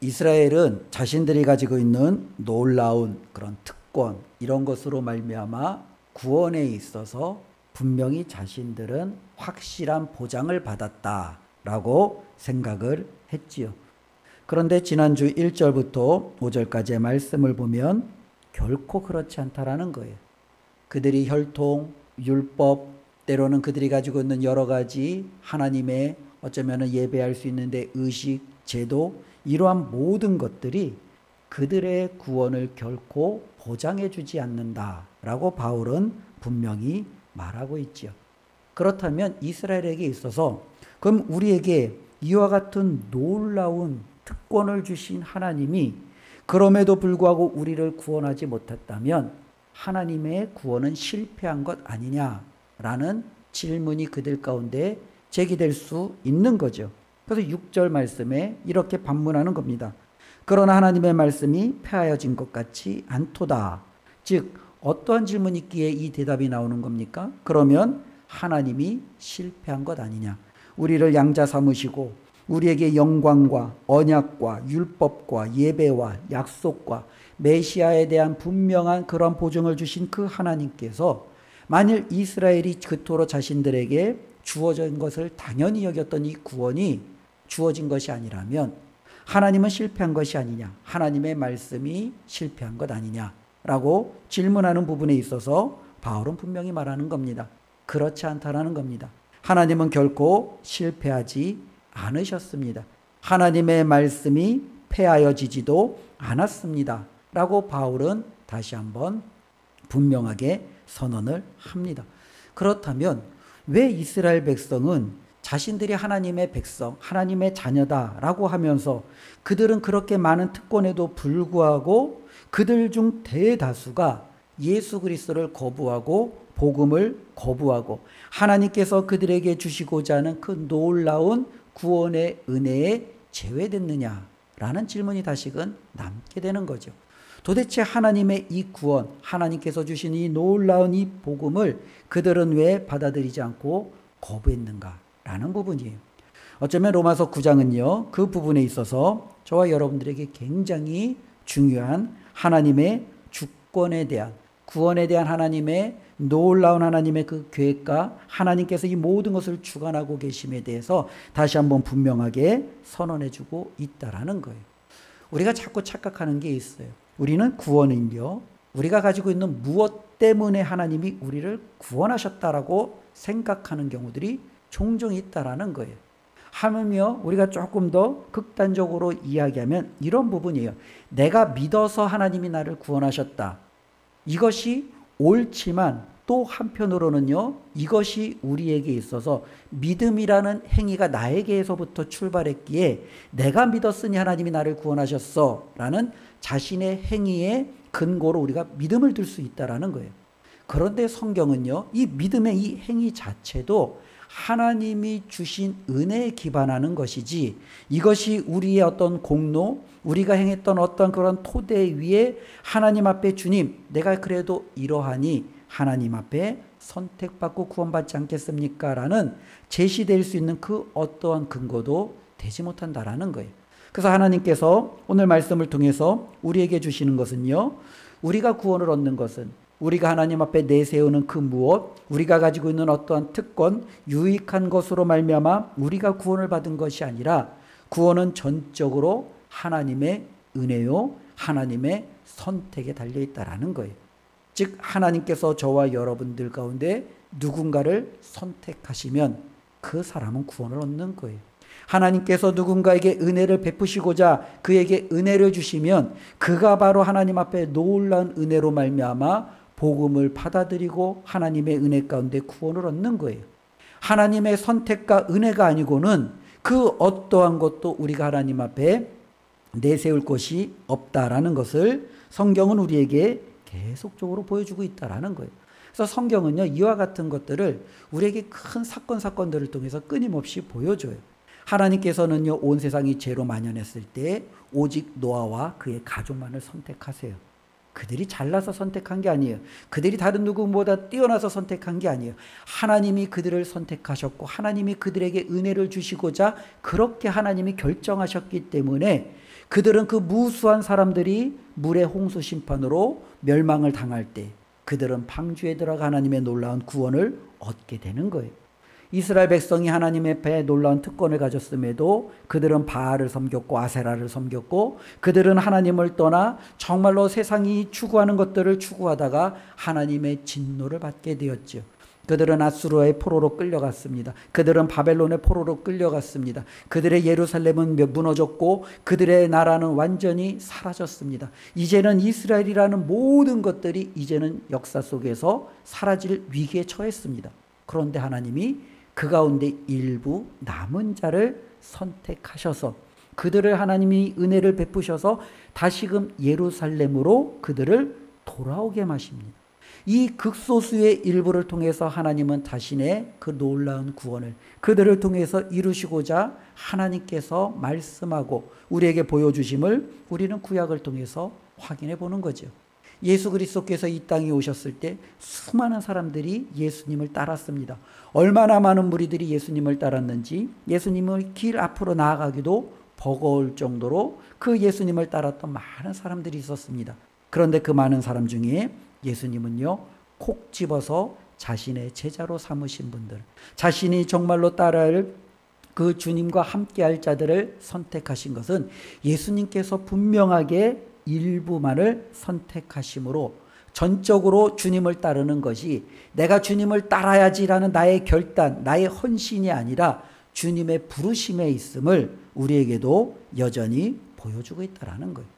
이스라엘은 자신들이 가지고 있는 놀라운 그런 특권, 이런 것으로 말미암아 구원에 있어서 분명히 자신들은 확실한 보장을 받았다라고 생각을 했지요. 그런데 지난주 1절부터 5절까지의 말씀을 보면 결코 그렇지 않다라는 거예요. 그들이 혈통, 율법, 때로는 그들이 가지고 있는 여러 가지 하나님의 어쩌면 예배할 수 있는데 의식, 제도, 이러한 모든 것들이 그들의 구원을 결코 보장해 주지 않는다라고 바울은 분명히 말하고 있죠. 그렇다면 이스라엘에게 있어서 그럼 우리에게 이와 같은 놀라운 특권을 주신 하나님이 그럼에도 불구하고 우리를 구원하지 못했다면 하나님의 구원은 실패한 것 아니냐라는 질문이 그들 가운데 제기될 수 있는 거죠. 그래서 6절 말씀에 이렇게 반문하는 겁니다. 그러나 하나님의 말씀이 폐하여진 것 같지 않도다. 즉 어떠한 질문이 있기에 이 대답이 나오는 겁니까? 그러면 하나님이 실패한 것 아니냐. 우리를 양자 삼으시고 우리에게 영광과 언약과 율법과 예배와 약속과 메시아에 대한 분명한 그런 보증을 주신 그 하나님께서 만일 이스라엘이 그토록 자신들에게 주어진 것을 당연히 여겼던 이 구원이 주어진 것이 아니라면 하나님은 실패한 것이 아니냐, 하나님의 말씀이 실패한 것 아니냐라고 질문하는 부분에 있어서 바울은 분명히 말하는 겁니다. 그렇지 않다라는 겁니다. 하나님은 결코 실패하지 않으셨습니다. 하나님의 말씀이 폐하여지지도 않았습니다. 라고 바울은 다시 한번 분명하게 선언을 합니다. 그렇다면 왜 이스라엘 백성은 자신들이 하나님의 백성, 하나님의 자녀다라고 하면서 그들은 그렇게 많은 특권에도 불구하고 그들 중 대다수가 예수 그리스도를 거부하고 복음을 거부하고 하나님께서 그들에게 주시고자 하는 그 놀라운 구원의 은혜에 제외됐느냐라는 질문이 다시금 남게 되는 거죠. 도대체 하나님의 이 구원, 하나님께서 주신 이 놀라운 이 복음을 그들은 왜 받아들이지 않고 거부했는가라는 부분이에요. 어쩌면 로마서 9장은요, 그 부분에 있어서 저와 여러분들에게 굉장히 중요한 하나님의 주권에 대한, 구원에 대한 하나님의 놀라운 하나님의 그 계획과 하나님께서 이 모든 것을 주관하고 계심에 대해서 다시 한번 분명하게 선언해주고 있다라는 거예요. 우리가 자꾸 착각하는 게 있어요. 우리는 구원은요, 우리가 가지고 있는 무엇 때문에 하나님이 우리를 구원하셨다라고 생각하는 경우들이 종종 있다라는 거예요. 하물며 우리가 조금 더 극단적으로 이야기하면 이런 부분이에요. 내가 믿어서 하나님이 나를 구원하셨다. 이것이 옳지만 또 한편으로는요, 이것이 우리에게 있어서 믿음이라는 행위가 나에게서부터 출발했기에 내가 믿었으니 하나님이 나를 구원하셨어 라는 자신의 행위의 근거로 우리가 믿음을 들 수 있다라는 거예요. 그런데 성경은요, 이 믿음의 이 행위 자체도 하나님이 주신 은혜에 기반하는 것이지 이것이 우리의 어떤 공로, 우리가 행했던 어떤 그런 토대 위에 하나님 앞에 주님, 내가 그래도 이러하니 하나님 앞에 선택받고 구원받지 않겠습니까? 라는 제시될 수 있는 그 어떠한 근거도 되지 못한다라는 거예요. 그래서 하나님께서 오늘 말씀을 통해서 우리에게 주시는 것은요, 우리가 구원을 얻는 것은 우리가 하나님 앞에 내세우는 그 무엇, 우리가 가지고 있는 어떠한 특권, 유익한 것으로 말미암아 우리가 구원을 받은 것이 아니라 구원은 전적으로 하나님의 은혜요, 하나님의 선택에 달려있다라는 거예요. 즉 하나님께서 저와 여러분들 가운데 누군가를 선택하시면 그 사람은 구원을 얻는 거예요. 하나님께서 누군가에게 은혜를 베푸시고자 그에게 은혜를 주시면 그가 바로 하나님 앞에 놀라운 은혜로 말미암아 복음을 받아들이고 하나님의 은혜 가운데 구원을 얻는 거예요. 하나님의 선택과 은혜가 아니고는 그 어떠한 것도 우리가 하나님 앞에 내세울 것이 없다라는 것을 성경은 우리에게 계속적으로 보여주고 있다라는 거예요. 그래서 성경은요, 이와 같은 것들을 우리에게 큰 사건들을 통해서 끊임없이 보여줘요. 하나님께서는요, 온 세상이 죄로 만연했을 때 오직 노아와 그의 가족만을 선택하세요. 그들이 잘나서 선택한 게 아니에요. 그들이 다른 누구보다 뛰어나서 선택한 게 아니에요. 하나님이 그들을 선택하셨고 하나님이 그들에게 은혜를 주시고자 그렇게 하나님이 결정하셨기 때문에 그들은 그 무수한 사람들이 물의 홍수 심판으로 멸망을 당할 때 그들은 방주에 들어가 하나님의 놀라운 구원을 얻게 되는 거예요. 이스라엘 백성이 하나님의 앞에 놀라운 특권을 가졌음에도 그들은 바알을 섬겼고 아세라를 섬겼고 그들은 하나님을 떠나 정말로 세상이 추구하는 것들을 추구하다가 하나님의 진노를 받게 되었죠. 그들은 아수르의 포로로 끌려갔습니다. 그들은 바벨론의 포로로 끌려갔습니다. 그들의 예루살렘은 무너졌고 그들의 나라는 완전히 사라졌습니다. 이제는 이스라엘이라는 모든 것들이 이제는 역사 속에서 사라질 위기에 처했습니다. 그런데 하나님이 그 가운데 일부 남은 자를 선택하셔서 그들을 하나님이 은혜를 베푸셔서 다시금 예루살렘으로 그들을 돌아오게 하십니다. 이 극소수의 일부를 통해서 하나님은 자신의 그 놀라운 구원을 그들을 통해서 이루시고자 하나님께서 말씀하고 우리에게 보여주심을 우리는 구약을 통해서 확인해 보는 거죠. 예수 그리스도께서 이 땅에 오셨을 때 수많은 사람들이 예수님을 따랐습니다. 얼마나 많은 무리들이 예수님을 따랐는지 예수님을 길 앞으로 나아가기도 버거울 정도로 그 예수님을 따랐던 많은 사람들이 있었습니다. 그런데 그 많은 사람 중에 예수님은요, 콕 집어서 자신의 제자로 삼으신 분들, 자신이 정말로 따라할 그 주님과 함께할 자들을 선택하신 것은 예수님께서 분명하게 일부만을 선택하심으로 전적으로 주님을 따르는 것이 내가 주님을 따라야지라는 나의 결단, 나의 헌신이 아니라 주님의 부르심에 있음을 우리에게도 여전히 보여주고 있다는 거예요.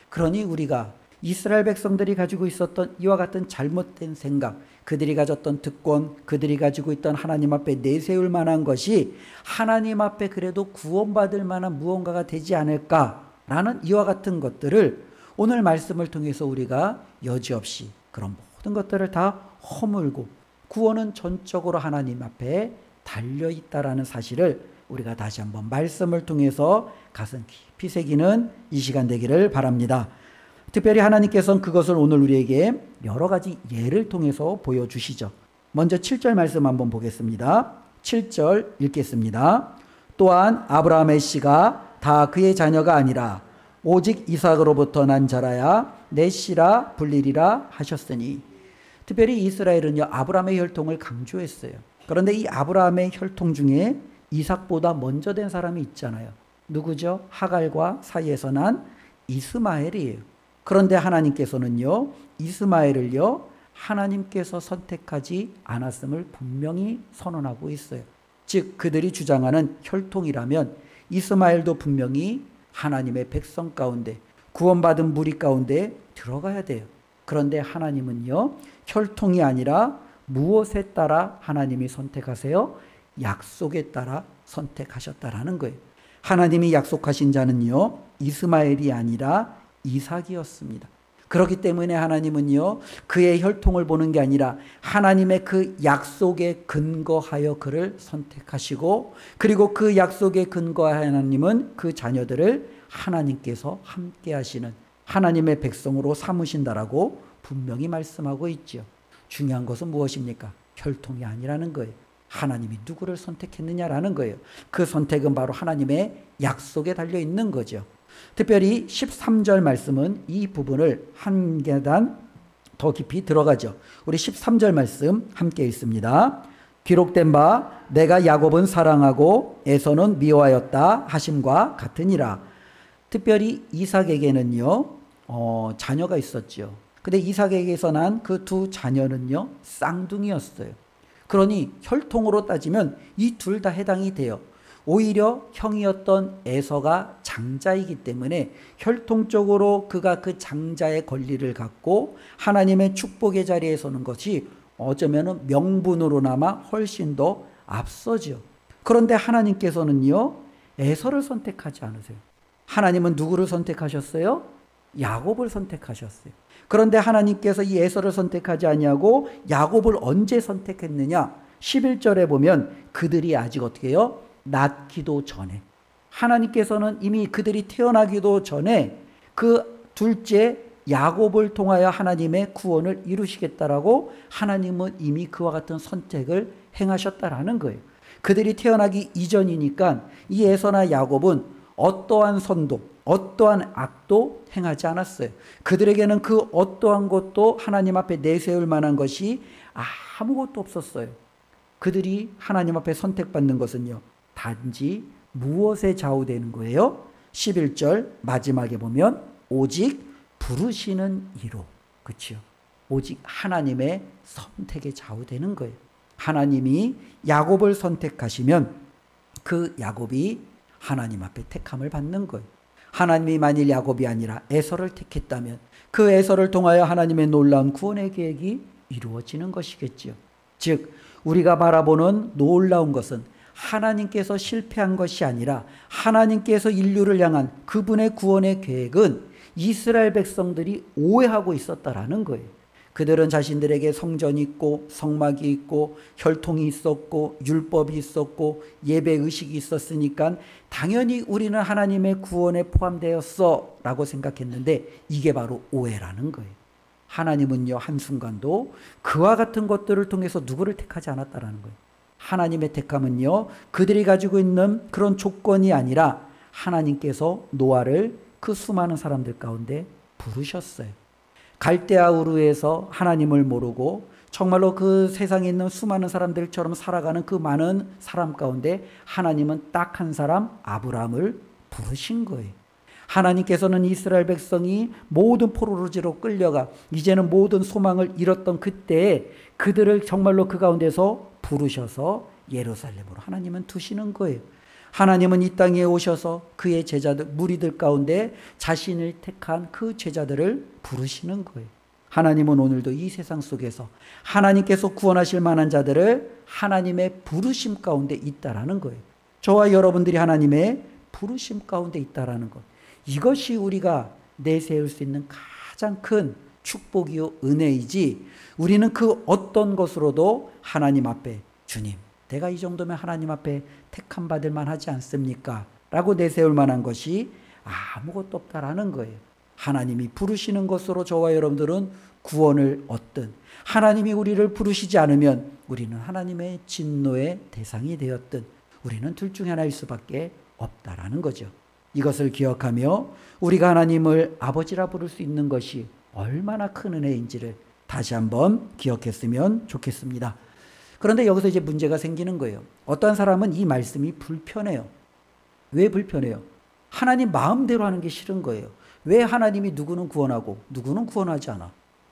그러니 우리가 이스라엘 백성들이 가지고 있었던 이와 같은 잘못된 생각, 그들이 가졌던 특권, 그들이 가지고 있던 하나님 앞에 내세울 만한 것이 하나님 앞에 그래도 구원받을 만한 무언가가 되지 않을까라는 이와 같은 것들을 오늘 말씀을 통해서 우리가 여지없이 그런 모든 것들을 다 허물고 구원은 전적으로 하나님 앞에 달려있다라는 사실을 우리가 다시 한번 말씀을 통해서 가슴 깊이 새기는 이 시간 되기를 바랍니다. 특별히 하나님께서는 그것을 오늘 우리에게 여러 가지 예를 통해서 보여주시죠. 먼저 7절 말씀 한번 보겠습니다. 7절 읽겠습니다. 또한 아브라함의 씨가 다 그의 자녀가 아니라 오직 이삭으로부터 난 자라야 내 씨라 불리리라 하셨으니. 특별히 이스라엘은요, 아브라함의 혈통을 강조했어요. 그런데 이 아브라함의 혈통 중에 이삭보다 먼저 된 사람이 있잖아요. 누구죠? 하갈과 사이에서 난 이스마엘이에요. 그런데 하나님께서는요, 이스마엘을요, 하나님께서 선택하지 않았음을 분명히 선언하고 있어요. 즉 그들이 주장하는 혈통이라면 이스마엘도 분명히 하나님의 백성 가운데 구원받은 무리 가운데 들어가야 돼요. 그런데 하나님은요, 혈통이 아니라 무엇에 따라 하나님이 선택하세요? 약속에 따라 선택하셨다라는 거예요. 하나님이 약속하신 자는요, 이스마엘이 아니라 이삭이었습니다. 그렇기 때문에 하나님은요, 그의 혈통을 보는 게 아니라 하나님의 그 약속에 근거하여 그를 선택하시고, 그리고 그 약속에 근거하여 하나님은 그 자녀들을 하나님께서 함께 하시는 하나님의 백성으로 삼으신다라고 분명히 말씀하고 있죠. 중요한 것은 무엇입니까? 혈통이 아니라는 거예요. 하나님이 누구를 선택했느냐라는 거예요. 그 선택은 바로 하나님의 약속에 달려 있는 거죠. 특별히 13절 말씀은 이 부분을 한 계단 더 깊이 들어가죠. 우리 13절 말씀 함께 읽습니다. 기록된 바 내가 야곱은 사랑하고 에서는 미워하였다 하심과 같으니라. 특별히 이삭에게는요, 자녀가 있었죠. 근데 이삭에게서 난 그 두 자녀는요, 쌍둥이였어요. 그러니 혈통으로 따지면 이 둘 다 해당이 돼요. 오히려 형이었던 에서가 장자이기 때문에 혈통적으로 그가 그 장자의 권리를 갖고 하나님의 축복의 자리에 서는 것이 어쩌면 명분으로나마 훨씬 더 앞서죠. 그런데 하나님께서는요, 에서를 선택하지 않으세요. 하나님은 누구를 선택하셨어요? 야곱을 선택하셨어요. 그런데 하나님께서 이 에서를 선택하지 아니하고 야곱을 언제 선택했느냐? 11절에 보면 그들이 아직 어떻게 해요? 낳기도 전에. 하나님께서는 이미 그들이 태어나기도 전에 그 둘째 야곱을 통하여 하나님의 구원을 이루시겠다라고 하나님은 이미 그와 같은 선택을 행하셨다라는 거예요. 그들이 태어나기 이전이니까 이 에서나 야곱은 어떠한 선도, 어떠한 악도 행하지 않았어요. 그들에게는 그 어떠한 것도 하나님 앞에 내세울 만한 것이 아무것도 없었어요. 그들이 하나님 앞에 선택받는 것은요, 단지 무엇에 좌우되는 거예요? 11절 마지막에 보면 오직 부르시는 이로, 그렇죠? 오직 하나님의 선택에 좌우되는 거예요. 하나님이 야곱을 선택하시면 그 야곱이 하나님 앞에 택함을 받는 거예요. 하나님이 만일 야곱이 아니라 에서를 택했다면 그 에서를 통하여 하나님의 놀라운 구원의 계획이 이루어지는 것이겠지요. 즉 우리가 바라보는 놀라운 것은 하나님께서 실패한 것이 아니라 하나님께서 인류를 향한 그분의 구원의 계획은 이스라엘 백성들이 오해하고 있었다라는 거예요. 그들은 자신들에게 성전이 있고 성막이 있고 혈통이 있었고 율법이 있었고 예배의식이 있었으니까 당연히 우리는 하나님의 구원에 포함되었어 라고 생각했는데 이게 바로 오해라는 거예요. 하나님은요, 한순간도 그와 같은 것들을 통해서 누구를 택하지 않았다라는 거예요. 하나님의 택함은요, 그들이 가지고 있는 그런 조건이 아니라 하나님께서 노아를 그 수많은 사람들 가운데 부르셨어요. 갈대아 우르에서 하나님을 모르고 정말로 그 세상에 있는 수많은 사람들처럼 살아가는 그 많은 사람 가운데 하나님은 딱 한 사람 아브라함을 부르신 거예요. 하나님께서는 이스라엘 백성이 모든 포로로지로 끌려가 이제는 모든 소망을 잃었던 그때에 그들을 정말로 그 가운데서 부르셔서 예루살렘으로 하나님은 두시는 거예요. 하나님은 이 땅에 오셔서 그의 제자들, 무리들 가운데 자신을 택한 그 제자들을 부르시는 거예요. 하나님은 오늘도 이 세상 속에서 하나님께서 구원하실 만한 자들을 하나님의 부르심 가운데 있다라는 거예요. 저와 여러분들이 하나님의 부르심 가운데 있다라는 것. 이것이 우리가 내세울 수 있는 가장 큰 축복이요 은혜이지, 우리는 그 어떤 것으로도 하나님 앞에 주님, 내가 이 정도면 하나님 앞에 택함 받을 만하지 않습니까? 라고 내세울 만한 것이 아무것도 없다라는 거예요. 하나님이 부르시는 것으로 저와 여러분들은 구원을 얻든, 하나님이 우리를 부르시지 않으면 우리는 하나님의 진노의 대상이 되었든, 우리는 둘 중에 하나일 수밖에 없다라는 거죠. 이것을 기억하며 우리가 하나님을 아버지라 부를 수 있는 것이 얼마나 큰 은혜인지를 다시 한번 기억했으면 좋겠습니다. 그런데 여기서 이제 문제가 생기는 거예요. 어떤 사람은 이 말씀이 불편해요. 왜 불편해요? 하나님 마음대로 하는 게 싫은 거예요. 왜 하나님이 누구는 구원하고 누구는 구원하지 않아?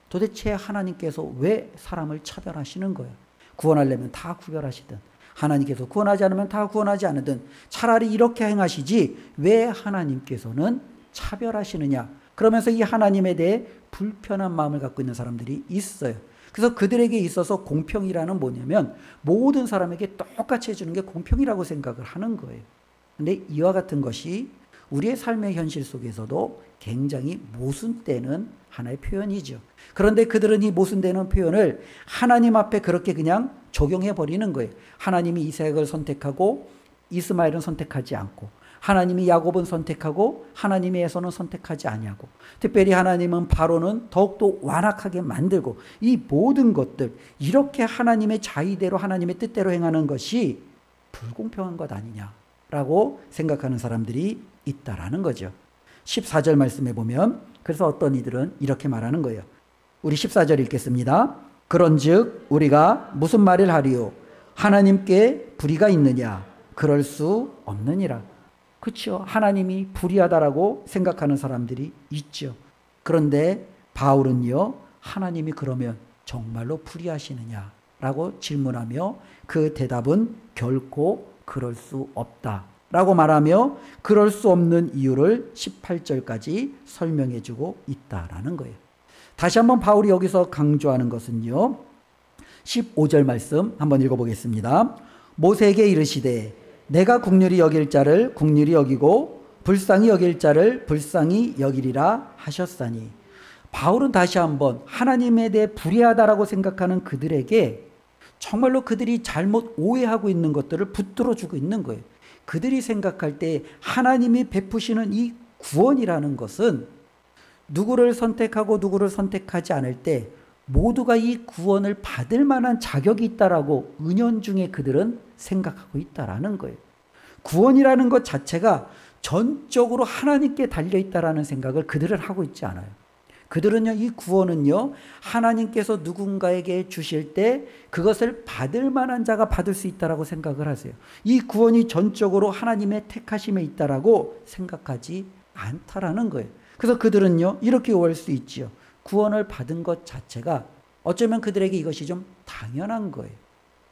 도대체 하나님께서 왜 사람을 차별하시는 거예요? 구원하려면 다 구별하시든, 하나님께서 구원하지 않으면 다 구원하지 않으든 차라리 이렇게 행하시지 왜 하나님께서는 차별하시느냐? 그러면서 이 하나님에 대해 불편한 마음을 갖고 있는 사람들이 있어요. 그래서 그들에게 있어서 공평이라는 뭐냐면 모든 사람에게 똑같이 해주는 게 공평이라고 생각을 하는 거예요. 근데 이와 같은 것이 우리의 삶의 현실 속에서도 굉장히 모순되는 하나의 표현이죠. 그런데 그들은 이 모순되는 표현을 하나님 앞에 그렇게 그냥 적용해 버리는 거예요. 하나님이 이삭을 선택하고 이스마엘은 선택하지 않고, 하나님이 야곱은 선택하고 하나님이 에서는 선택하지 아니하고, 특별히 하나님은 바로는 더욱더 완악하게 만들고, 이 모든 것들 이렇게 하나님의 자의대로 하나님의 뜻대로 행하는 것이 불공평한 것 아니냐라고 생각하는 사람들이 있다라는 거죠. 14절 말씀에 보면 그래서 어떤 이들은 이렇게 말하는 거예요. 우리 14절 읽겠습니다. 그런즉 우리가 무슨 말을 하리요? 하나님께 불의가 있느냐? 그럴 수 없느니라. 그렇죠. 하나님이 불의하다라고 생각하는 사람들이 있죠. 그런데 바울은요, 하나님이 그러면 정말로 불의하시느냐라고 질문하며 그 대답은 결코 그럴 수 없다라고 말하며 그럴 수 없는 이유를 18절까지 설명해 주고 있다라는 거예요. 다시 한번 바울이 여기서 강조하는 것은요, 15절 말씀 한번 읽어보겠습니다. 모세에게 이르시되 내가 국률이 여길 자를 국률이 여기고 불쌍히 여길 자를 불쌍히 여기리라 하셨사니, 바울은 다시 한번 하나님에 대해 불의하다라고 생각하는 그들에게 정말로 그들이 잘못 오해하고 있는 것들을 붙들어 주고 있는 거예요. 그들이 생각할 때 하나님이 베푸시는 이 구원이라는 것은 누구를 선택하고 누구를 선택하지 않을 때 모두가 이 구원을 받을 만한 자격이 있다라고 은연중에 그들은 생각하고 있다라는 거예요. 구원이라는 것 자체가 전적으로 하나님께 달려있다라는 생각을 그들은 하고 있지 않아요. 그들은요, 이 구원은요, 하나님께서 누군가에게 주실 때 그것을 받을 만한 자가 받을 수 있다라고 생각을 하세요. 이 구원이 전적으로 하나님의 택하심에 있다라고 생각하지 않다라는 거예요. 그래서 그들은요, 이렇게 오할 수 있지요. 구원을 받은 것 자체가 어쩌면 그들에게 이것이 좀 당연한 거예요.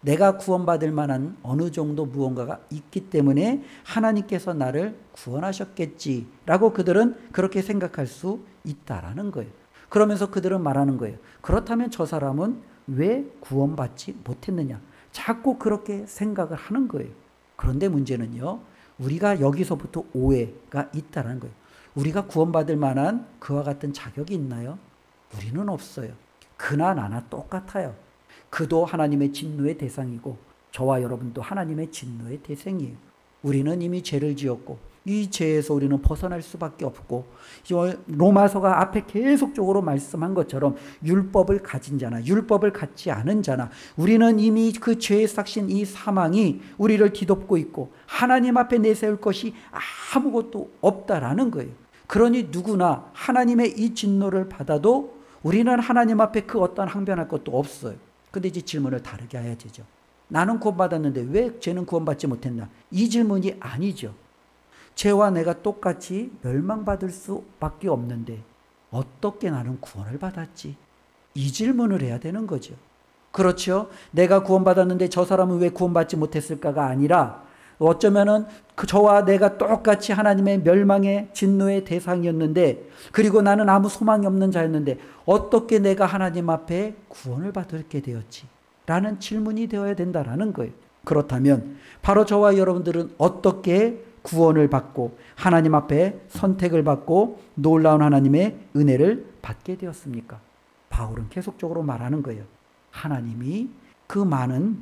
내가 구원받을 만한 어느 정도 무언가가 있기 때문에 하나님께서 나를 구원하셨겠지라고 그들은 그렇게 생각할 수 있다라는 거예요. 그러면서 그들은 말하는 거예요. 그렇다면 저 사람은 왜 구원받지 못했느냐? 자꾸 그렇게 생각을 하는 거예요. 그런데 문제는요, 우리가 여기서부터 오해가 있다라는 거예요. 우리가 구원받을 만한 그와 같은 자격이 있나요? 우리는 없어요. 그나 나나 똑같아요. 그도 하나님의 진노의 대상이고 저와 여러분도 하나님의 진노의 대상이에요. 우리는 이미 죄를 지었고 이 죄에서 우리는 벗어날 수밖에 없고, 로마서가 앞에 계속적으로 말씀한 것처럼 율법을 가진 자나 율법을 갖지 않은 자나 우리는 이미 그 죄의 삭신 이 사망이 우리를 뒤덮고 있고 하나님 앞에 내세울 것이 아무것도 없다라는 거예요. 그러니 누구나 하나님의 이 진노를 받아도 우리는 하나님 앞에 그 어떤 항변할 것도 없어요. 근데 이제 질문을 다르게 해야 되죠. 나는 구원받았는데 왜 쟤는 구원받지 못했나? 이 질문이 아니죠. 쟤와 내가 똑같이 멸망받을 수밖에 없는데 어떻게 나는 구원을 받았지? 이 질문을 해야 되는 거죠. 그렇죠? 내가 구원받았는데 저 사람은 왜 구원받지 못했을까가 아니라 어쩌면은 저와 내가 똑같이 하나님의 멸망의 진노의 대상이었는데, 그리고 나는 아무 소망이 없는 자였는데 어떻게 내가 하나님 앞에 구원을 받게 되었지? 라는 질문이 되어야 된다라는 거예요. 그렇다면 바로 저와 여러분들은 어떻게 구원을 받고 하나님 앞에 선택을 받고 놀라운 하나님의 은혜를 받게 되었습니까? 바울은 계속적으로 말하는 거예요. 하나님이 그 많은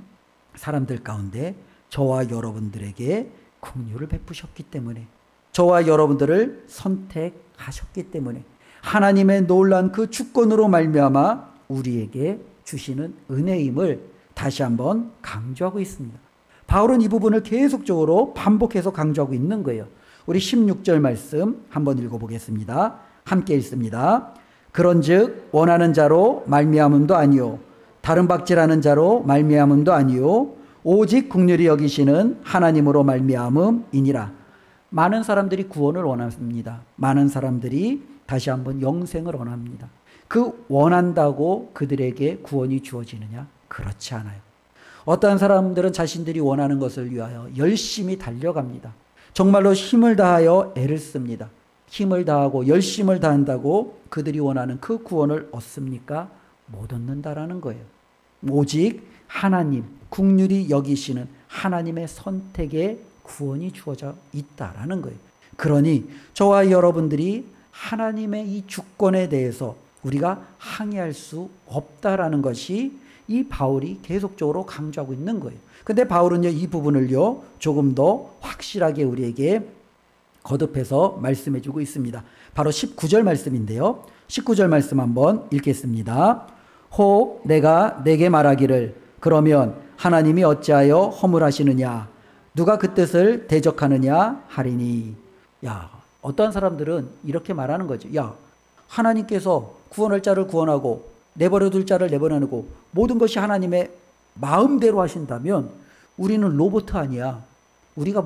사람들 가운데 저와 여러분들에게 긍휼을 베푸셨기 때문에, 저와 여러분들을 선택하셨기 때문에 하나님의 놀라운 그 주권으로 말미암아 우리에게 주시는 은혜임을 다시 한번 강조하고 있습니다. 바울은 이 부분을 계속적으로 반복해서 강조하고 있는 거예요. 우리 16절 말씀 한번 읽어보겠습니다. 함께 읽습니다. 그런즉 원하는 자로 말미암음도 아니요 다른 박질하는 자로 말미암음도 아니요 오직 긍휼히 여기시는 하나님으로 말미암음이니라. 많은 사람들이 구원을 원합니다. 많은 사람들이 다시 한번 영생을 원합니다. 그 원한다고 그들에게 구원이 주어지느냐? 그렇지 않아요. 어떠한 사람들은 자신들이 원하는 것을 위하여 열심히 달려갑니다. 정말로 힘을 다하여 애를 씁니다. 힘을 다하고 열심을 다한다고 그들이 원하는 그 구원을 얻습니까? 못 얻는다라는 거예요. 오직 하나님, 긍휼히 여기시는 하나님의 선택에 구원이 주어져 있다라는 거예요. 그러니 저와 여러분들이 하나님의 이 주권에 대해서 우리가 항의할 수 없다라는 것이 이 바울이 계속적으로 강조하고 있는 거예요. 근데 바울은요, 이 부분을요, 조금 더 확실하게 우리에게 거듭해서 말씀해 주고 있습니다. 바로 19절 말씀인데요. 19절 말씀 한번 읽겠습니다. 혹 내가 내게 말하기를 그러면 하나님이 어찌하여 허물하시느냐? 누가 그 뜻을 대적하느냐 하리니. 야, 어떠한 사람들은 이렇게 말하는 거죠. 야, 하나님께서 구원할 자를 구원하고 내버려둘 자를 내버려두고 모든 것이 하나님의 마음대로 하신다면 우리는 로봇 아니야. 우리가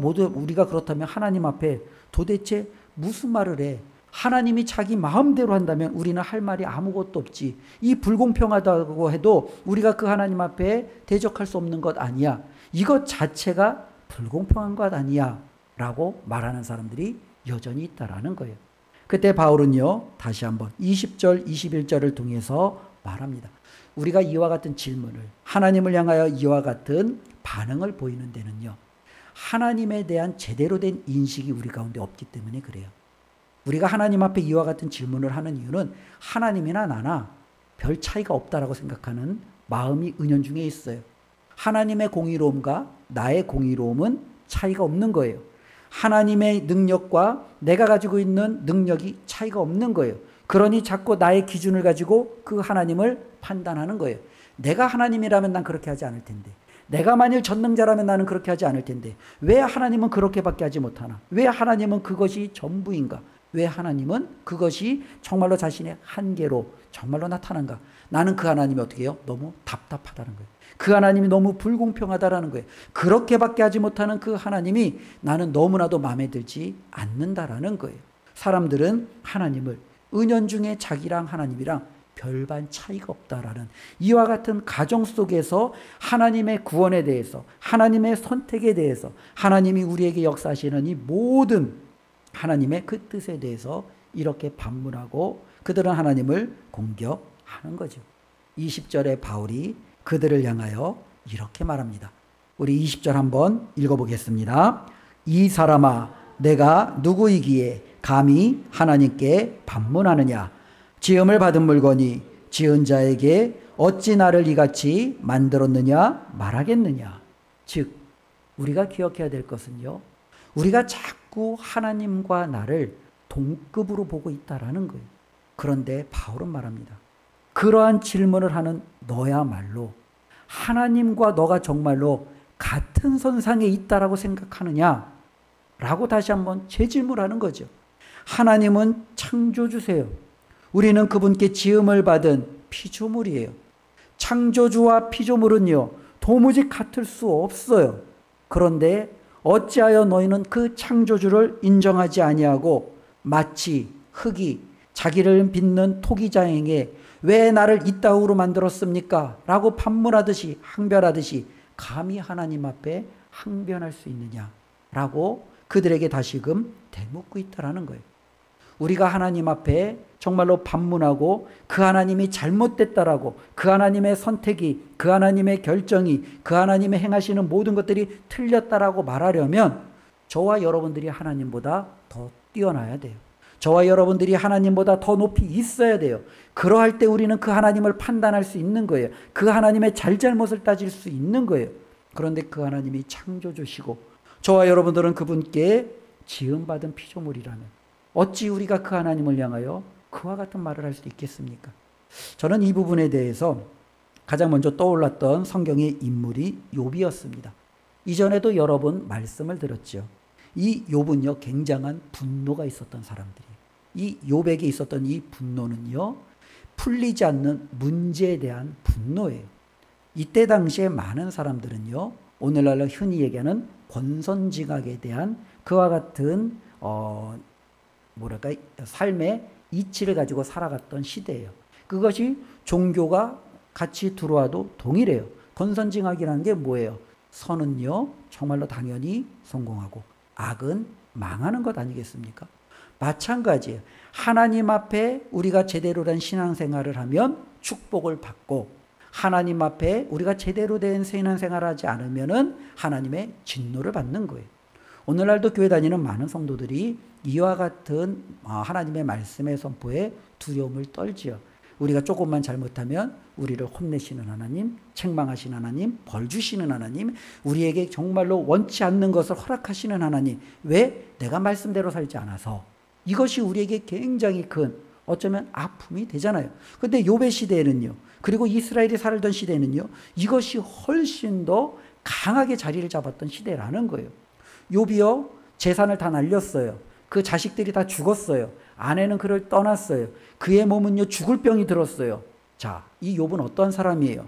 그렇다면 하나님 앞에 도대체 무슨 말을 해? 하나님이 자기 마음대로 한다면 우리는 할 말이 아무것도 없지. 이 불공평하다고 해도 우리가 그 하나님 앞에 대적할 수 없는 것 아니야. 이것 자체가 불공평한 것 아니야. 라고 말하는 사람들이 여전히 있다라는 거예요. 그때 바울은요, 다시 한번 20절, 21절을 통해서 말합니다. 우리가 이와 같은 질문을, 하나님을 향하여 이와 같은 반응을 보이는 데는요, 하나님에 대한 제대로 된 인식이 우리 가운데 없기 때문에 그래요. 우리가 하나님 앞에 이와 같은 질문을 하는 이유는 하나님이나 나나 별 차이가 없다라고 생각하는 마음이 은연중에 있어요. 하나님의 공의로움과 나의 공의로움은 차이가 없는 거예요. 하나님의 능력과 내가 가지고 있는 능력이 차이가 없는 거예요. 그러니 자꾸 나의 기준을 가지고 그 하나님을 판단하는 거예요. 내가 하나님이라면 난 그렇게 하지 않을 텐데, 내가 만일 전능자라면 나는 그렇게 하지 않을 텐데, 왜 하나님은 그렇게밖에 하지 못하나? 왜 하나님은 그것이 전부인가? 왜 하나님은 그것이 정말로 자신의 한계로 정말로 나타난가? 나는 그 하나님이 어떻게 해요? 너무 답답하다는 거예요. 그 하나님이 너무 불공평하다라는 거예요. 그렇게밖에 하지 못하는 그 하나님이 나는 너무나도 마음에 들지 않는다라는 거예요. 사람들은 하나님을 은연중에 자기랑 하나님이랑 별반 차이가 없다라는 이와 같은 가정 속에서 하나님의 구원에 대해서, 하나님의 선택에 대해서, 하나님이 우리에게 역사하시는 이 모든 하나님의 그 뜻에 대해서 이렇게 반문하고 그들은 하나님을 공격하는 거죠. 20절에 바울이 그들을 향하여 이렇게 말합니다. 우리 20절 한번 읽어보겠습니다. 이 사람아, 내가 누구이기에 감히 하나님께 반문하느냐? 지음을 받은 물건이 지은 자에게 어찌 나를 이같이 만들었느냐 말하겠느냐? 즉, 우리가 기억해야 될 것은요, 우리가 자꾸 하나님과 나를 동급으로 보고 있다라는 거예요. 그런데 바울은 말합니다. 그러한 질문을 하는 너야말로 하나님과 너가 정말로 같은 선상에 있다라고 생각하느냐? 라고 다시 한번 재질문하는 거죠. 하나님은 창조주세요. 우리는 그분께 지음을 받은 피조물이에요. 창조주와 피조물은요, 도무지 같을 수 없어요. 그런데 어찌하여 너희는 그 창조주를 인정하지 아니하고 마치 흙이 자기를 빚는 토기장에게 왜 나를 이따구로 만들었습니까? 라고 반문하듯이, 항변하듯이 감히 하나님 앞에 항변할 수 있느냐? 라고 그들에게 다시금 되묻고 있다라는 거예요. 우리가 하나님 앞에 정말로 반문하고 그 하나님이 잘못됐다라고, 그 하나님의 선택이, 그 하나님의 결정이, 그 하나님의 행하시는 모든 것들이 틀렸다라고 말하려면 저와 여러분들이 하나님보다 더 뛰어나야 돼요. 저와 여러분들이 하나님보다 더 높이 있어야 돼요. 그러할 때 우리는 그 하나님을 판단할 수 있는 거예요. 그 하나님의 잘잘못을 따질 수 있는 거예요. 그런데 그 하나님이 창조주시고 저와 여러분들은 그분께 지음받은 피조물이라면 어찌 우리가 그 하나님을 향하여 그와 같은 말을 할 수 있겠습니까? 저는 이 부분에 대해서 가장 먼저 떠올랐던 성경의 인물이 욥이었습니다. 이전에도 여러 번 말씀을 드렸죠. 이 욥은요, 굉장한 분노가 있었던 사람들이에요. 이 욥에게 있었던 이 분노는요, 풀리지 않는 문제에 대한 분노예요. 이때 당시에 많은 사람들은요, 오늘날로 흔히 얘기하는 권선징악에 대한 그와 같은 삶의 이치를 가지고 살아갔던 시대예요. 그것이 종교가 같이 들어와도 동일해요. 권선징악이라는 게 뭐예요? 선은요, 정말로 당연히 성공하고 악은 망하는 것 아니겠습니까? 마찬가지예요. 하나님 앞에 우리가 제대로 된 신앙생활을 하면 축복을 받고, 하나님 앞에 우리가 제대로 된 신앙생활을 하지 않으면은 하나님의 진노를 받는 거예요. 오늘날도 교회 다니는 많은 성도들이 이와 같은 하나님의 말씀의 선포에 두려움을 떨지요. 우리가 조금만 잘못하면 우리를 혼내시는 하나님, 책망하시는 하나님, 벌 주시는 하나님, 우리에게 정말로 원치 않는 것을 허락하시는 하나님, 왜? 내가 말씀대로 살지 않아서. 이것이 우리에게 굉장히 큰 어쩌면 아픔이 되잖아요. 그런데 욥의 시대에는요, 그리고 이스라엘이 살던 시대에는요, 이것이 훨씬 더 강하게 자리를 잡았던 시대라는 거예요. 욥이요, 재산을 다 날렸어요. 그 자식들이 다 죽었어요. 아내는 그를 떠났어요. 그의 몸은요, 죽을 병이 들었어요. 자, 이 욥은 어떤 사람이에요?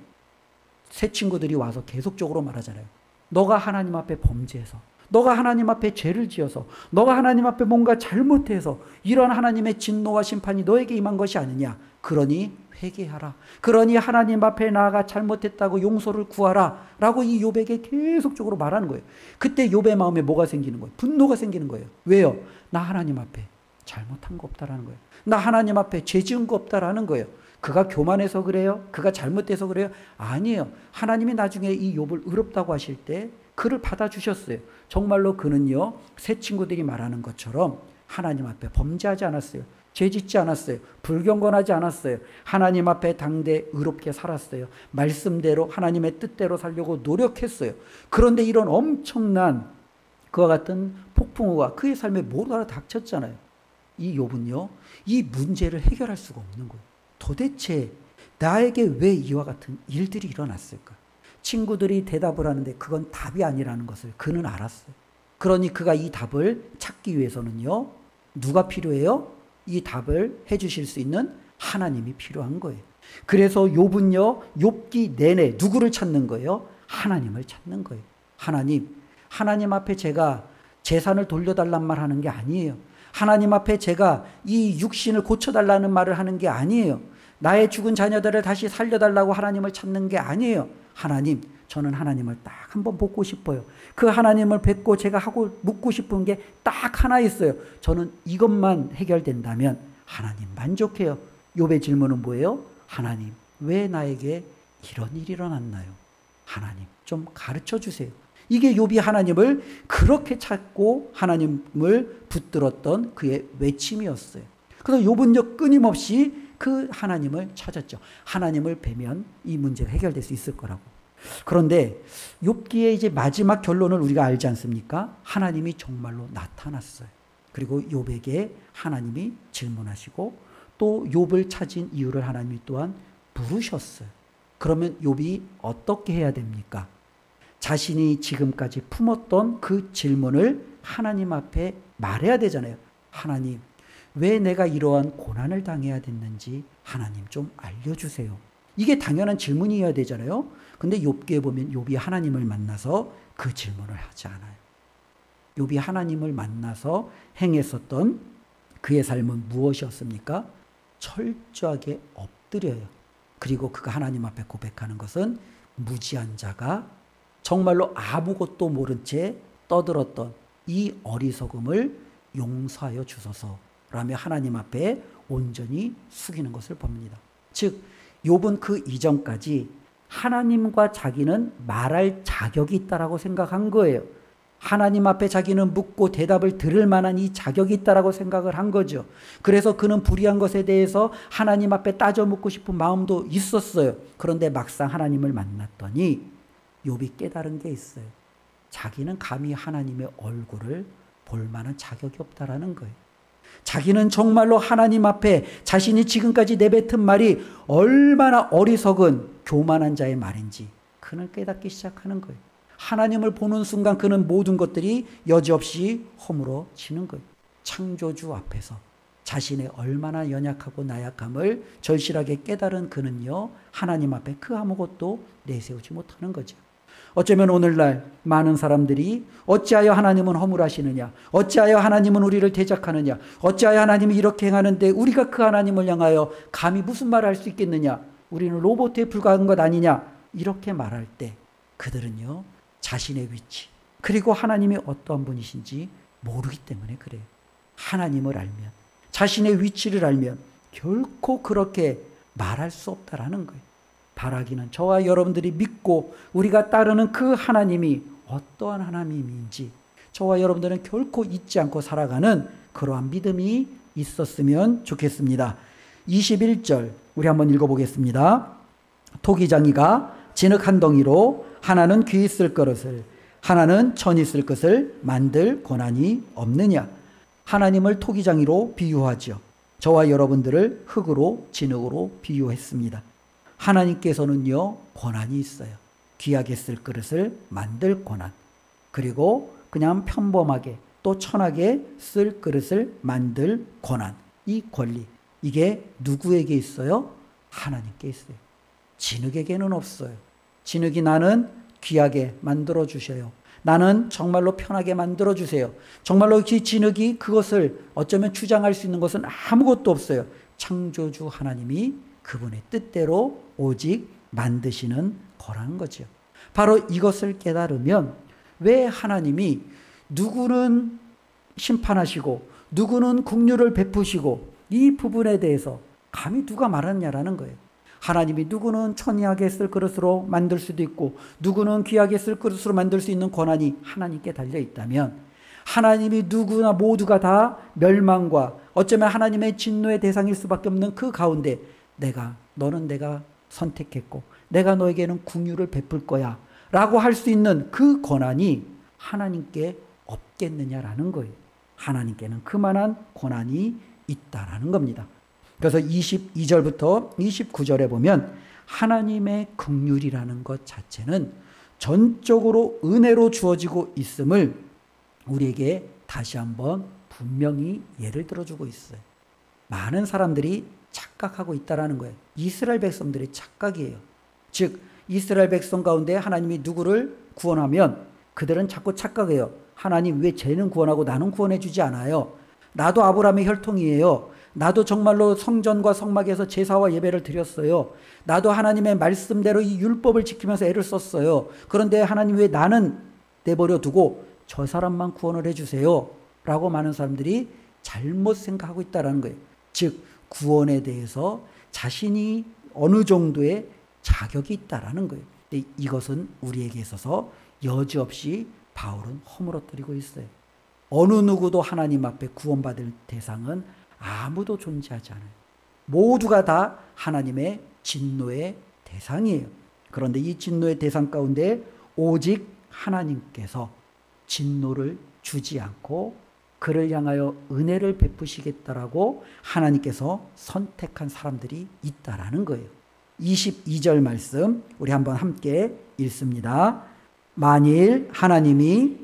새 친구들이 와서 계속적으로 말하잖아요. 너가 하나님 앞에 범죄해서, 너가 하나님 앞에 죄를 지어서, 너가 하나님 앞에 뭔가 잘못해서 이런 하나님의 진노와 심판이 너에게 임한 것이 아니냐. 그러니 회개하라. 그러니 하나님 앞에 나아가 잘못했다고 용서를 구하라. 라고 이 욥에게 계속적으로 말하는 거예요. 그때 욥의 마음에 뭐가 생기는 거예요? 분노가 생기는 거예요. 왜요? 나 하나님 앞에 잘못한 거 없다라는 거예요. 나 하나님 앞에 죄 지은 거 없다라는 거예요. 그가 교만해서 그래요? 그가 잘못돼서 그래요? 아니에요. 하나님이 나중에 이 욥을 의롭다고 하실 때 그를 받아주셨어요. 정말로 그는요, 새 친구들이 말하는 것처럼 하나님 앞에 범죄하지 않았어요. 죄짓지 않았어요. 불경건하지 않았어요. 하나님 앞에 당대 의롭게 살았어요. 말씀대로 하나님의 뜻대로 살려고 노력했어요. 그런데 이런 엄청난 그와 같은 폭풍우가 그의 삶에 모두 닥쳤잖아요. 이 욥은요, 이 문제를 해결할 수가 없는 거예요. 도대체 나에게 왜 이와 같은 일들이 일어났을까? 친구들이 대답을 하는데 그건 답이 아니라는 것을 그는 알았어요. 그러니 그가 이 답을 찾기 위해서는요, 누가 필요해요? 이 답을 해주실 수 있는 하나님이 필요한 거예요. 그래서 욥은요, 욥기 내내 누구를 찾는 거예요? 하나님을 찾는 거예요. 하나님 앞에 제가 재산을 돌려달란 말 하는 게 아니에요. 하나님 앞에 제가 이 육신을 고쳐달라는 말을 하는 게 아니에요. 나의 죽은 자녀들을 다시 살려달라고 하나님을 찾는 게 아니에요. 하나님, 저는 하나님을 딱 한번 보고 싶어요. 그 하나님을 뵙고 제가 하고 묻고 싶은 게 딱 하나 있어요. 저는 이것만 해결된다면 하나님 만족해요. 욥의 질문은 뭐예요? 하나님, 왜 나에게 이런 일이 일어났나요? 하나님, 좀 가르쳐 주세요. 이게 욥이 하나님을 그렇게 찾고 하나님을 붙들었던 그의 외침이었어요. 그래서 욥은요, 끊임없이 그 하나님을 찾았죠. 하나님을 뵈면 이 문제가 해결될 수 있을 거라고. 그런데 욥기의 이제 마지막 결론을 우리가 알지 않습니까? 하나님이 정말로 나타났어요. 그리고 욥에게 하나님이 질문하시고 또 욥을 찾은 이유를 하나님이 또한 물으셨어요. 그러면 욥이 어떻게 해야 됩니까? 자신이 지금까지 품었던 그 질문을 하나님 앞에 말해야 되잖아요. 하나님, 왜 내가 이러한 고난을 당해야 됐는지 하나님 좀 알려주세요. 이게 당연한 질문이어야 되잖아요. 근데 욥기에 보면 욥이 하나님을 만나서 그 질문을 하지 않아요. 욥이 하나님을 만나서 행했었던 그의 삶은 무엇이었습니까? 철저하게 엎드려요. 그리고 그가 하나님 앞에 고백하는 것은 무지한 자가 정말로 아무것도 모른 채 떠들었던 이 어리석음을 용서하여 주소서라며 하나님 앞에 온전히 숙이는 것을 봅니다. 즉 욥은 그 이전까지 하나님과 자기는 말할 자격이 있다라고 생각한 거예요. 하나님 앞에 자기는 묻고 대답을 들을 만한 이 자격이 있다라고 생각을 한 거죠. 그래서 그는 불의한 것에 대해서 하나님 앞에 따져 묻고 싶은 마음도 있었어요. 그런데 막상 하나님을 만났더니 욥이 깨달은 게 있어요. 자기는 감히 하나님의 얼굴을 볼 만한 자격이 없다라는 거예요. 자기는 정말로 하나님 앞에 자신이 지금까지 내뱉은 말이 얼마나 어리석은 교만한 자의 말인지 그는 깨닫기 시작하는 거예요. 하나님을 보는 순간 그는 모든 것들이 여지없이 허물어지는 거예요. 창조주 앞에서 자신의 얼마나 연약하고 나약함을 절실하게 깨달은 그는요, 하나님 앞에 그 아무것도 내세우지 못하는 거죠. 어쩌면 오늘날 많은 사람들이 어찌하여 하나님은 허물하시느냐, 어찌하여 하나님은 우리를 대적하느냐, 어찌하여 하나님이 이렇게 행하는데 우리가 그 하나님을 향하여 감히 무슨 말을 할 수 있겠느냐, 우리는 로봇에 불과한 것 아니냐, 이렇게 말할 때 그들은요, 자신의 위치 그리고 하나님이 어떠한 분이신지 모르기 때문에 그래요. 하나님을 알면, 자신의 위치를 알면 결코 그렇게 말할 수 없다라는 거예요. 바라기는 저와 여러분들이 믿고 우리가 따르는 그 하나님이 어떠한 하나님인지 저와 여러분들은 결코 잊지 않고 살아가는 그러한 믿음이 있었으면 좋겠습니다. 21절 우리 한번 읽어보겠습니다. 토기장이가 진흙 한 덩이로 하나는 귀 있을 그릇을 하나는 천 있을 것을 만들 권한이 없느냐. 하나님을 토기장이로 비유하죠. 저와 여러분들을 흙으로 진흙으로 비유했습니다. 하나님께서는요, 권한이 있어요. 귀하게 쓸 그릇을 만들 권한, 그리고 그냥 평범하게 또 천하게 쓸 그릇을 만들 권한, 이 권리, 이게 누구에게 있어요? 하나님께 있어요. 진흙에게는 없어요. 진흙이 나는 귀하게 만들어 주셔요. 나는 정말로 편하게 만들어 주세요. 정말로 이 진흙이 그것을 어쩌면 주장할 수 있는 것은 아무것도 없어요. 창조주 하나님이 그분의 뜻대로 오직 만드시는 거라는 거죠. 바로 이것을 깨달으면 왜 하나님이 누구는 심판하시고 누구는 긍휼을 베푸시고 이 부분에 대해서 감히 누가 말하느냐라는 거예요. 하나님이 누구는 천이하게 쓸 그릇으로 만들 수도 있고 누구는 귀하게 쓸 그릇으로 만들 수 있는 권한이 하나님께 달려 있다면 하나님이 누구나 모두가 다 멸망과 어쩌면 하나님의 진노의 대상일 수밖에 없는 그 가운데 너는 내가 선택했고 내가 너에게는 긍휼을 베풀 거야 라고 할 수 있는 그 권한이 하나님께 없겠느냐라는 거예요. 하나님께는 그만한 권한이 있다라는 겁니다. 그래서 22절부터 29절에 보면 하나님의 긍휼이라는 것 자체는 전적으로 은혜로 주어지고 있음을 우리에게 다시 한번 분명히 예를 들어주고 있어요. 많은 사람들이 착각하고 있다라는 거예요. 이스라엘 백성들의 착각이에요. 즉 이스라엘 백성 가운데 하나님이 누구를 구원하면 그들은 자꾸 착각해요. 하나님 왜 쟤는 구원하고 나는 구원해 주지 않아요? 나도 아브라함의 혈통이에요. 나도 정말로 성전과 성막에서 제사와 예배를 드렸어요. 나도 하나님의 말씀대로 이 율법을 지키면서 애를 썼어요. 그런데 하나님 왜 나는 내버려 두고 저 사람만 구원을 해주세요? 라고 많은 사람들이 잘못 생각하고 있다는 거예요. 즉 구원에 대해서 자신이 어느 정도의 자격이 있다라는 거예요. 근데 이것은 우리에게 있어서 여지없이 바울은 허물어뜨리고 있어요. 어느 누구도 하나님 앞에 구원받을 대상은 아무도 존재하지 않아요. 모두가 다 하나님의 진노의 대상이에요. 그런데 이 진노의 대상 가운데 오직 하나님께서 진노를 주지 않고 그를 향하여 은혜를 베푸시겠다라고 하나님께서 선택한 사람들이 있다라는 거예요. 22절 말씀 우리 한번 함께 읽습니다. 만일 하나님이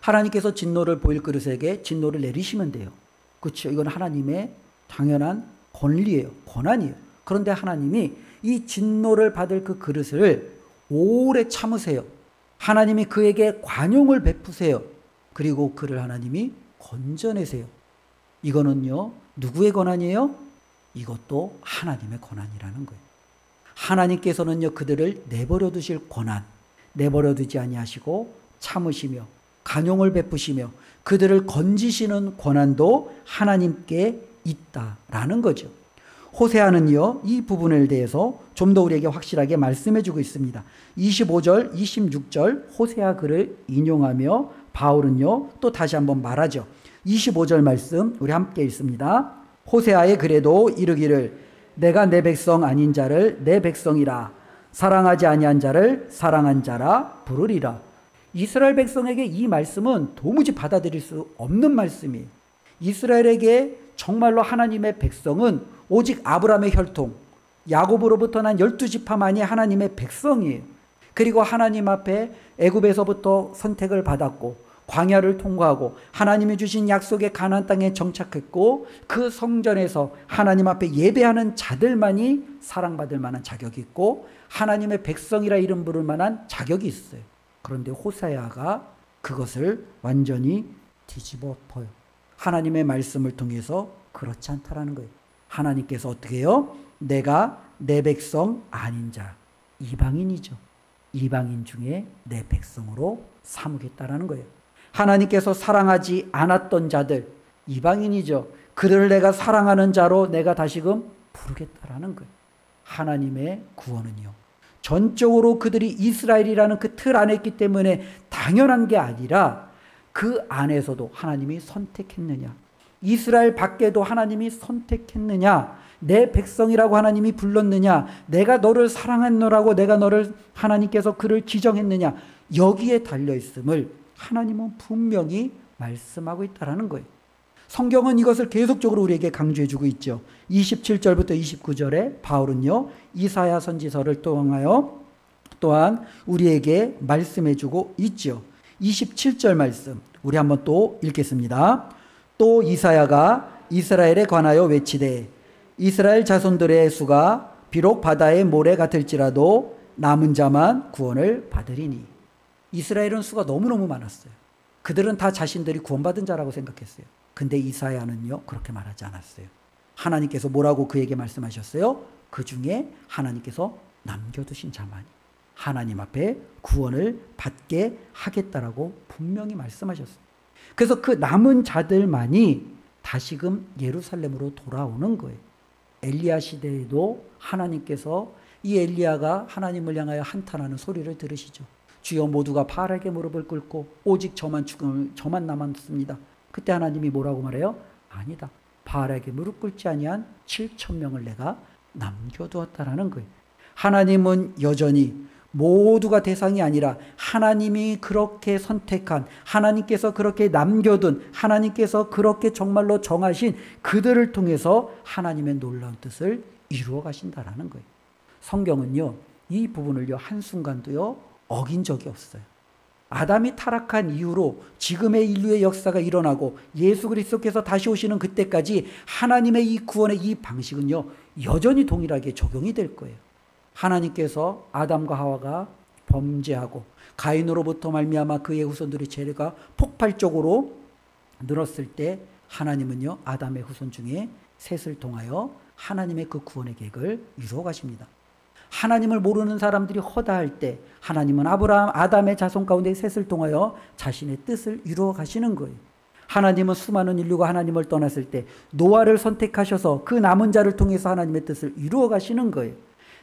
하나님께서 진노를 보일 그릇에게 진노를 내리시면 돼요. 그렇죠. 이건 하나님의 당연한 권리예요. 권한이에요. 그런데 하나님이 이 진노를 받을 그 그릇을 오래 참으세요. 하나님이 그에게 관용을 베푸세요. 그리고 그를 하나님이 건져내세요. 이거는요, 누구의 권한이에요? 이것도 하나님의 권한이라는 거예요. 하나님께서는요, 그들을 내버려 두실 권한, 내버려 두지 아니하시고 참으시며 관용을 베푸시며 그들을 건지시는 권한도 하나님께 있다라는 거죠. 호세아는요, 이 부분에 대해서 좀 더 우리에게 확실하게 말씀해 주고 있습니다. 25절, 26절 호세아 글을 인용하며 바울은요, 또 다시 한번 말하죠. 25절 말씀 우리 함께 읽습니다. 호세아의 글에도 이르기를 내가 내 백성 아닌 자를 내 백성이라 사랑하지 아니한 자를 사랑한 자라 부르리라. 이스라엘 백성에게 이 말씀은 도무지 받아들일 수 없는 말씀이에요. 이스라엘에게 정말로 하나님의 백성은 오직 아브라함의 혈통, 야곱으로부터 난 12지파만이 하나님의 백성이에요. 그리고 하나님 앞에 애굽에서부터 선택을 받았고 광야를 통과하고 하나님이 주신 약속의 가나안 땅에 정착했고 그 성전에서 하나님 앞에 예배하는 자들만이 사랑받을 만한 자격이 있고 하나님의 백성이라 이름 부를 만한 자격이 있어요. 그런데 호세아가 그것을 완전히 뒤집어 엎어요. 하나님의 말씀을 통해서 그렇지 않다라는 거예요. 하나님께서 어떻게 해요? 내가 내 백성 아닌 자, 이방인이죠. 이방인 중에 내 백성으로 삼으겠다라는 거예요. 하나님께서 사랑하지 않았던 자들, 이방인이죠. 그들을 내가 사랑하는 자로 내가 다시금 부르겠다라는 거예요. 하나님의 구원은요, 전적으로 그들이 이스라엘이라는 그 틀 안에 있기 때문에 당연한 게 아니라 그 안에서도 하나님이 선택했느냐, 이스라엘 밖에도 하나님이 선택했느냐, 내 백성이라고 하나님이 불렀느냐, 내가 너를 사랑했노라고 내가 너를 하나님께서 그를 지정했느냐, 여기에 달려있음을 하나님은 분명히 말씀하고 있다는 거예요. 성경은 이것을 계속적으로 우리에게 강조해주고 있죠. 27절부터 29절에 바울은요, 이사야 선지서를 통하여 또한 우리에게 말씀해주고 있죠. 27절 말씀 우리 한번 또 읽겠습니다. 또 이사야가 이스라엘에 관하여 외치되 이스라엘 자손들의 수가 비록 바다의 모래 같을지라도 남은 자만 구원을 받으리니. 이스라엘은 수가 너무너무 많았어요. 그들은 다 자신들이 구원받은 자라고 생각했어요. 근데 이사야는요, 그렇게 말하지 않았어요. 하나님께서 뭐라고 그에게 말씀하셨어요? 그 중에 하나님께서 남겨두신 자만이 하나님 앞에 구원을 받게 하겠다라고 분명히 말씀하셨어요. 그래서 그 남은 자들만이 다시금 예루살렘으로 돌아오는 거예요. 엘리야 시대에도 하나님께서 이 엘리야가 하나님을 향하여 한탄하는 소리를 들으시죠. 주여 모두가 바알에게 무릎을 꿇고 오직 저만 남았습니다. 그때 하나님이 뭐라고 말해요? 아니다. 바알에게 무릎 꿇지 아니한 7,000명을 내가 남겨두었다라는 거예요. 하나님은 여전히 모두가 대상이 아니라 하나님이 그렇게 선택한, 하나님께서 그렇게 남겨둔, 하나님께서 그렇게 정말로 정하신 그들을 통해서 하나님의 놀라운 뜻을 이루어 가신다라는 거예요. 성경은요, 이 부분을요, 한순간도요, 어긴 적이 없어요. 아담이 타락한 이후로 지금의 인류의 역사가 일어나고 예수 그리스도께서 다시 오시는 그때까지 하나님의 이 구원의 이 방식은요, 여전히 동일하게 적용이 될 거예요. 하나님께서 아담과 하와가 범죄하고 가인으로부터 말미암아 그의 후손들의 죄가 폭발적으로 늘었을 때 하나님은요, 아담의 후손 중에 셋을 통하여 하나님의 그 구원의 계획을 이루어 가십니다. 하나님을 모르는 사람들이 허다할 때 하나님은 아담의 자손 가운데 셋을 통하여 자신의 뜻을 이루어 가시는 거예요. 하나님은 수많은 인류가 하나님을 떠났을 때 노아를 선택하셔서 그 남은 자를 통해서 하나님의 뜻을 이루어 가시는 거예요.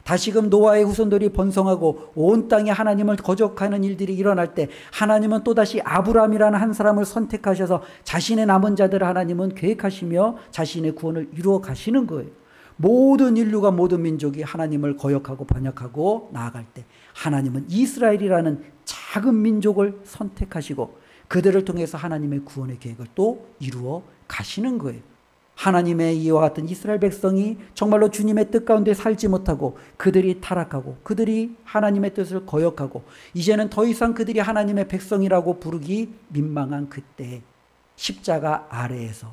다시금 노아의 후손들이 번성하고 온 땅에 하나님을 거적하는 일들이 일어날 때 하나님은 또다시 아브라함이라는 한 사람을 선택하셔서 자신의 남은 자들을 하나님은 계획하시며 자신의 구원을 이루어 가시는 거예요. 모든 인류가, 모든 민족이 하나님을 거역하고 반역하고 나아갈 때 하나님은 이스라엘이라는 작은 민족을 선택하시고 그들을 통해서 하나님의 구원의 계획을 또 이루어 가시는 거예요. 하나님의 이와 같은 이스라엘 백성이 정말로 주님의 뜻 가운데 살지 못하고 그들이 타락하고 그들이 하나님의 뜻을 거역하고 이제는 더 이상 그들이 하나님의 백성이라고 부르기 민망한 그때 십자가 아래에서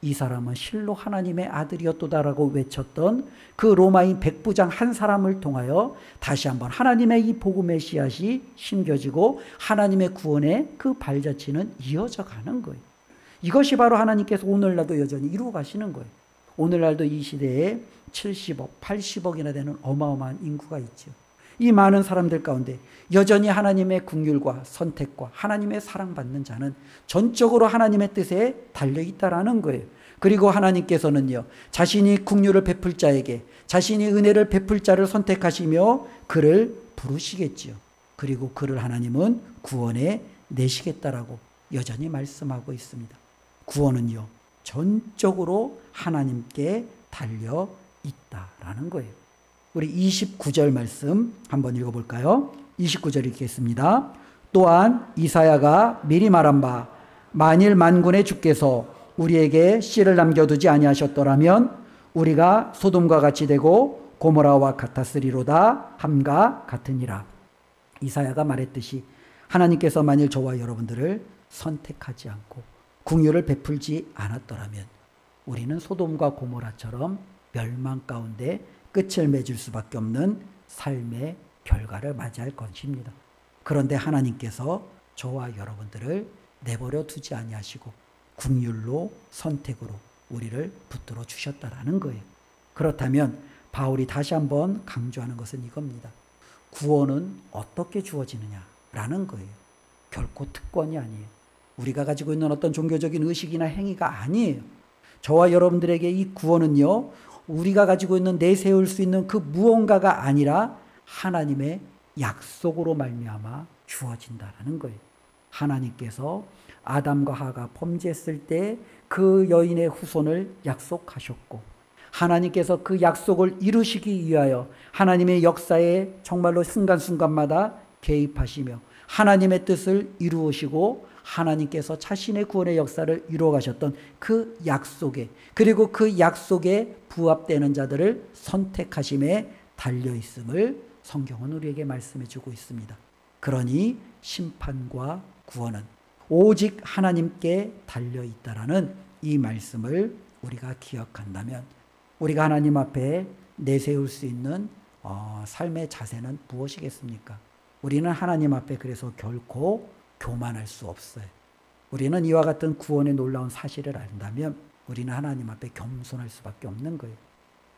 이 사람은 실로 하나님의 아들이었도다라고 외쳤던 그 로마인 백부장 한 사람을 통하여 다시 한번 하나님의 이 복음의 씨앗이 심겨지고 하나님의 구원의 그 발자취는 이어져 가는 거예요. 이것이 바로 하나님께서 오늘날도 여전히 이루어 가시는 거예요. 오늘날도 이 시대에 70억, 80억이나 되는 어마어마한 인구가 있죠. 이 많은 사람들 가운데 여전히 하나님의 긍휼과 선택과 하나님의 사랑받는 자는 전적으로 하나님의 뜻에 달려있다라는 거예요. 그리고 하나님께서는요, 자신이 긍휼을 베풀 자에게 자신이 은혜를 베풀 자를 선택하시며 그를 부르시겠지요. 그리고 그를 하나님은 구원에 내시겠다라고 여전히 말씀하고 있습니다. 구원은요, 전적으로 하나님께 달려 있다라는 거예요. 우리 29절 말씀 한번 읽어볼까요? 29절 읽겠습니다. 또한 이사야가 미리 말한 바 만일 만군의 주께서 우리에게 씨를 남겨두지 아니하셨더라면 우리가 소돔과 같이 되고 고모라와 같았으리로다 함과 같으니라. 이사야가 말했듯이 하나님께서 만일 저와 여러분들을 선택하지 않고 긍휼을 베풀지 않았더라면 우리는 소돔과 고모라처럼 멸망 가운데 끝을 맺을 수밖에 없는 삶의 결과를 맞이할 것입니다. 그런데 하나님께서 저와 여러분들을 내버려 두지 아니하시고 긍휼로 선택으로 우리를 붙들어 주셨다라는 거예요. 그렇다면 바울이 다시 한번 강조하는 것은 이겁니다. 구원은 어떻게 주어지느냐라는 거예요. 결코 특권이 아니에요. 우리가 가지고 있는 어떤 종교적인 의식이나 행위가 아니에요. 저와 여러분들에게 이 구원은요, 우리가 가지고 있는 내세울 수 있는 그 무언가가 아니라 하나님의 약속으로 말미암아 주어진다라는 거예요. 하나님께서 아담과 하와가 범죄했을 때 그 여인의 후손을 약속하셨고 하나님께서 그 약속을 이루시기 위하여 하나님의 역사에 정말로 순간순간마다 개입하시며 하나님의 뜻을 이루시고 하나님께서 자신의 구원의 역사를 이루어 가셨던 그 약속에, 그리고 그 약속에 부합되는 자들을 선택하심에 달려있음을 성경은 우리에게 말씀해 주고 있습니다. 그러니 심판과 구원은 오직 하나님께 달려있다라는 이 말씀을 우리가 기억한다면 우리가 하나님 앞에 내세울 수 있는 삶의 자세는 무엇이겠습니까? 우리는 하나님 앞에 그래서 결코 교만할 수 없어요. 우리는 이와 같은 구원의 놀라운 사실을 안다면 우리는 하나님 앞에 겸손할 수밖에 없는 거예요.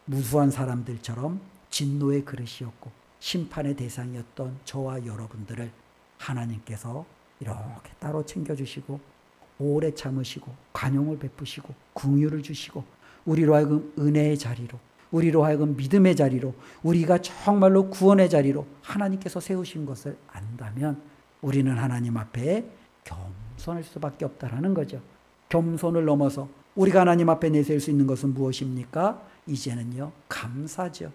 무수한 사람들처럼 진노의 그릇이었고 심판의 대상이었던 저와 여러분들을 하나님께서 이렇게 따로 챙겨주시고 오래 참으시고 관용을 베푸시고 긍휼을 주시고 우리로 하여금 은혜의 자리로, 우리로 하여금 믿음의 자리로, 우리가 정말로 구원의 자리로 하나님께서 세우신 것을 안다면 우리는 하나님 앞에 겸손할 수밖에 없다라는 거죠. 겸손을 넘어서 우리가 하나님 앞에 내세울 수 있는 것은 무엇입니까? 이제는요, 감사죠.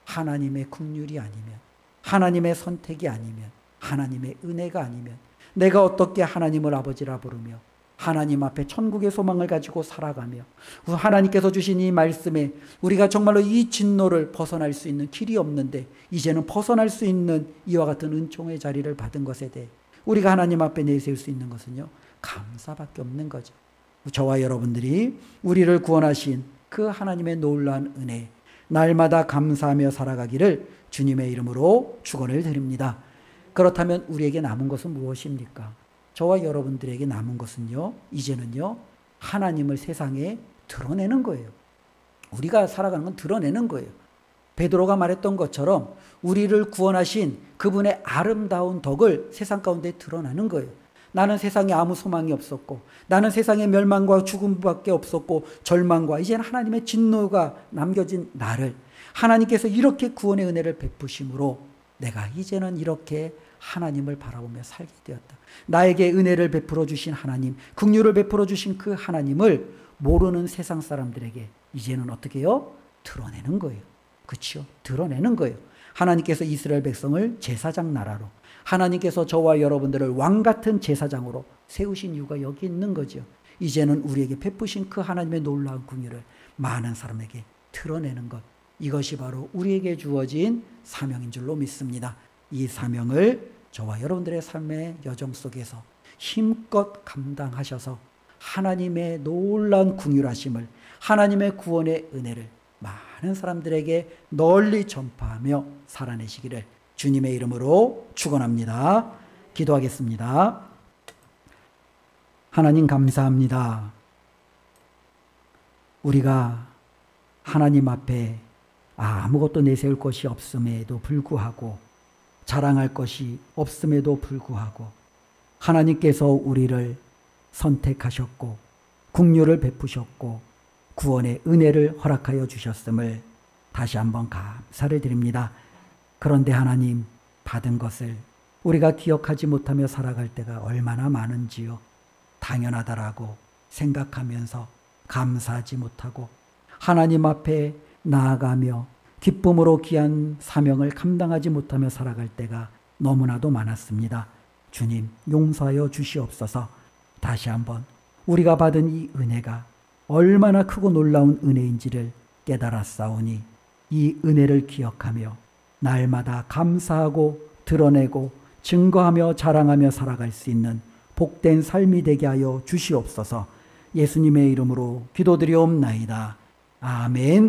하나님의 긍휼이 아니면, 하나님의 선택이 아니면, 하나님의 은혜가 아니면 내가 어떻게 하나님을 아버지라 부르며 하나님 앞에 천국의 소망을 가지고 살아가며 하나님께서 주신 이 말씀에 우리가 정말로 이 진노를 벗어날 수 있는 길이 없는데 이제는 벗어날 수 있는 이와 같은 은총의 자리를 받은 것에 대해 우리가 하나님 앞에 내세울 수 있는 것은요, 감사밖에 없는 거죠. 저와 여러분들이 우리를 구원하신 그 하나님의 놀라운 은혜, 날마다 감사하며 살아가기를 주님의 이름으로 축원을 드립니다. 그렇다면 우리에게 남은 것은 무엇입니까? 저와 여러분들에게 남은 것은요, 이제는요, 하나님을 세상에 드러내는 거예요. 우리가 살아가는 건 드러내는 거예요. 베드로가 말했던 것처럼 우리를 구원하신 그분의 아름다운 덕을 세상 가운데 드러나는 거예요. 나는 세상에 아무 소망이 없었고, 나는 세상에 멸망과 죽음밖에 없었고, 절망과 이제는 하나님의 진노가 남겨진 나를 하나님께서 이렇게 구원의 은혜를 베푸심으로 내가 이제는 이렇게 하나님을 바라보며 살게 되었다. 나에게 은혜를 베풀어 주신 하나님, 긍휼을 베풀어 주신 그 하나님을 모르는 세상 사람들에게 이제는 어떻게 해요? 드러내는 거예요. 그렇죠? 드러내는 거예요. 하나님께서 이스라엘 백성을 제사장 나라로, 하나님께서 저와 여러분들을 왕같은 제사장으로 세우신 이유가 여기 있는 거죠. 이제는 우리에게 베푸신 그 하나님의 놀라운 긍휼을 많은 사람에게 드러내는 것, 이것이 바로 우리에게 주어진 사명인 줄로 믿습니다. 이 사명을 저와 여러분들의 삶의 여정 속에서 힘껏 감당하셔서 하나님의 놀라운 긍휼하심을, 하나님의 구원의 은혜를 많은 사람들에게 널리 전파하며 살아내시기를 주님의 이름으로 축원합니다. 기도하겠습니다. 하나님 감사합니다. 우리가 하나님 앞에 아무것도 내세울 것이 없음에도 불구하고, 자랑할 것이 없음에도 불구하고 하나님께서 우리를 선택하셨고 긍휼을 베푸셨고 구원의 은혜를 허락하여 주셨음을 다시 한번 감사를 드립니다. 그런데 하나님, 받은 것을 우리가 기억하지 못하며 살아갈 때가 얼마나 많은지요. 당연하다라고 생각하면서 감사하지 못하고 하나님 앞에 나아가며 기쁨으로 귀한 사명을 감당하지 못하며 살아갈 때가 너무나도 많았습니다. 주님, 용서하여 주시옵소서. 다시 한번 우리가 받은 이 은혜가 얼마나 크고 놀라운 은혜인지를 깨달았사오니 이 은혜를 기억하며 날마다 감사하고 드러내고 증거하며 자랑하며 살아갈 수 있는 복된 삶이 되게 하여 주시옵소서. 예수님의 이름으로 기도드리옵나이다. 아멘.